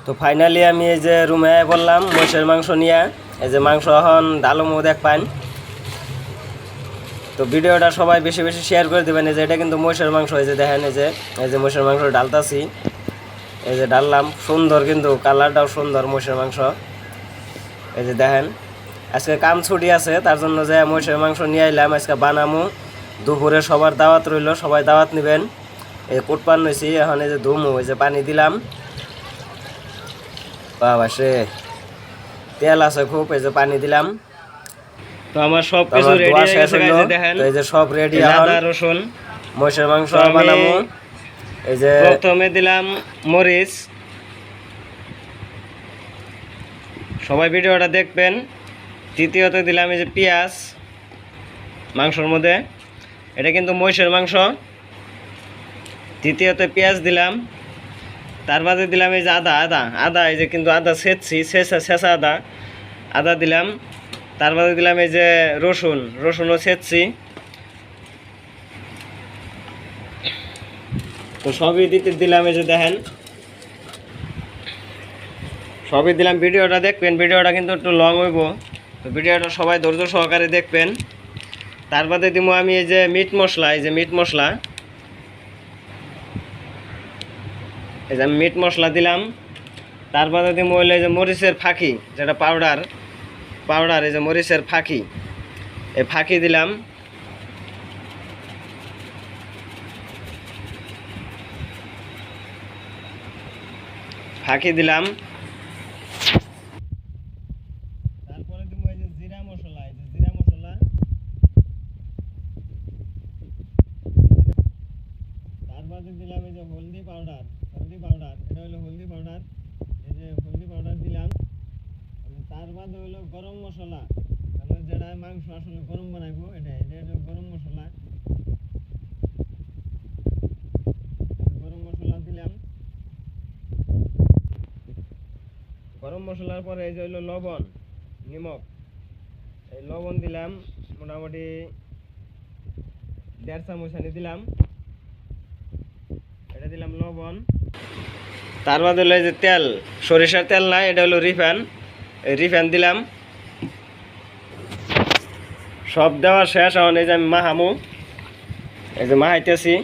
তো ফাইনালি আমি এই যে রুমে বললাম মহিষের মাংস নিয়ে, এই যে মাংস এখন ডালমো দেখ পান। তো ভিডিওটা সবাই বেশি বেশি শেয়ার করে দেবেন। এই যে এটা কিন্তু মহিষের মাংস, এই যে দেখেন, এই যে মহিষের মাংস ডালতাছি, এই যে ডাললাম, সুন্দর কিন্তু কালারটাও সুন্দর মহিষের মাংস। এই যে দেখেন, আজকে কাম ছুটি আছে, তার জন্য যে মহিষের মাংস নিয়ে আইলাম, আজকে বানামু। দুপুরে সবার দাওয়াত রইল, সবাই দাওয়াত নেবেন। এই কুটপান নইছি, এখন এই যে ধুমু, এই যে পানি দিলাম, বাবা সে তেল আছে খুব, এই যে পানি দিলাম। তো আমার সব কিছু রেডি হয়ে গেছে, দেখেন এই যে সব রেডি। আদা রসুন মহিষের মাংস বানাবো। এই যে প্রথমে দিলাম মরিচ, সবাই ভিডিওটা দেখবেন। তৃতীয়ত দিলাম এই যে পেঁয়াজ মাংসর মধ্যে, এটা কিন্তু মহিষের মাংস। তৃতীয়ত পেঁয়াজ দিলাম, তার বাদে দিলাম এই যে আদা, এই যে কিন্তু আদা ছেঁচছি, ছেঁচা আদা দিলাম। তার বাদে দিলাম এই যে রসুনও ছেঁচছি। তো সবই দিলাম, এই যে দেখেন সবই দিলাম। ভিডিওটা দেখবেন, ভিডিওটা কিন্তু একটু লং হইব, তো ভিডিওটা সবাই ধৈর্য সহকারে দেখবেন। তার বাদে দিব আমি এই যে মিট মশলা, এই যে মিট মশলা, এই যে আমি মিট মশলা দিলাম। তার বাদে দিব হইলে এই যে মরিচের ফাঁকি, যেটা পাউডার, এই যে মরিচের ফাঁকি, এই ফাঁকি দিলাম। তারপরে দিব এই যে জিরা মশলা, এই যে জিরা মশলা। তার বাদে দিলাম এই যে হলদি পাউডার, এটা হলো হলদি পাউডার, এই যে হলদি পাউডার দিলাম। তার বাদে হলো গরম মশলা, তাহলে যেটা মাংস আসলে গরম বানাইবো, এটা হলো গরম মশলা। গরম মশলা দিলাম। গরম মশলার পরে এই যে হলো লবণ, নিমক, এই লবণ দিলাম মোটামুটি 1.5 চামচ দিলাম। এটা দিলাম লবণ। তার বাদে হলো এই যে তেল, সরিষার তেল নাই, এটা হলো রিফাইন দিলাম। সব দেওয়া শেষ, এখন এই যে আমি মাহামু, এই যে মাহাইতেছি।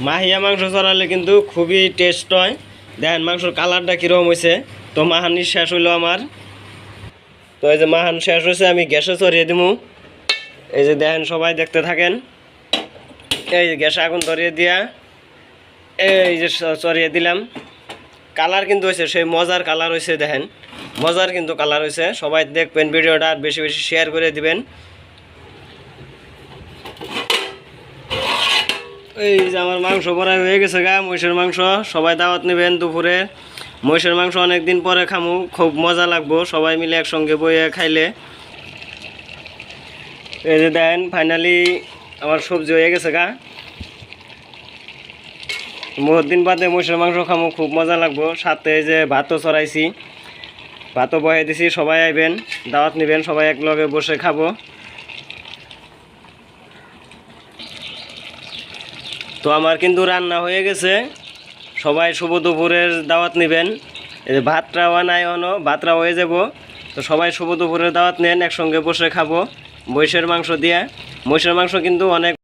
মাহিয়া মাংস চড়ালে কিন্তু খুবই টেস্ট হয়। দেখেন মাংসর কালারটা কীরকম হয়েছে। তো মাহানি শেষ হইলো আমার। তো এই যে মাহান শেষ হয়েছে, আমি গ্যাসে চড়িয়ে দিব। এই যে দেখেন, সবাই দেখতে থাকেন। এই যে গ্যাসে আগুন ধরিয়ে দিয়া এই যে চড়িয়ে দিলাম। কালার কিন্তু হয়েছে সেই মজার কালার হয়েছে, দেখেন মজার কিন্তু কালার হয়েছে। সবাই দেখবেন ভিডিওটা, আর বেশি বেশি শেয়ার করে দিবেন। এই যে আমার মাংস ভরা হয়ে গেছে গা, মহিষের মাংস। সবাই দাওয়াত নেবেন দুপুরে। মহিষের মাংস অনেকদিন পরে খামু, খুব মজা লাগবো সবাই মিলে একসঙ্গে বইয়ে খাইলে। এই যে দেখেন ফাইনালি আমার সবজি হয়ে গেছে গা। বহুত দিন বাদে মহিষের মাংস খামু, খুব মজা লাগবো। সাথে এই যে ভাতও চড়াইছি, ভাতও বয়ে দিছি। সবাই আইবেন, দাওয়াত নেবেন, সবাই এক লগে বসে খাবো। তো আমার কিন্তু রান্না হয়ে গেছে, সবাই শুভ দুপুরের দাওয়াত নেবেন। এই যে ভাতটাও নাই, ভাতটা হয়ে যাব। তো সবাই শুভ দুপুরের দাওয়াত নেন, একসঙ্গে বসে খাবো মহিষের মাংস দিয়ে। মহিষের মাংস কিন্তু অনেক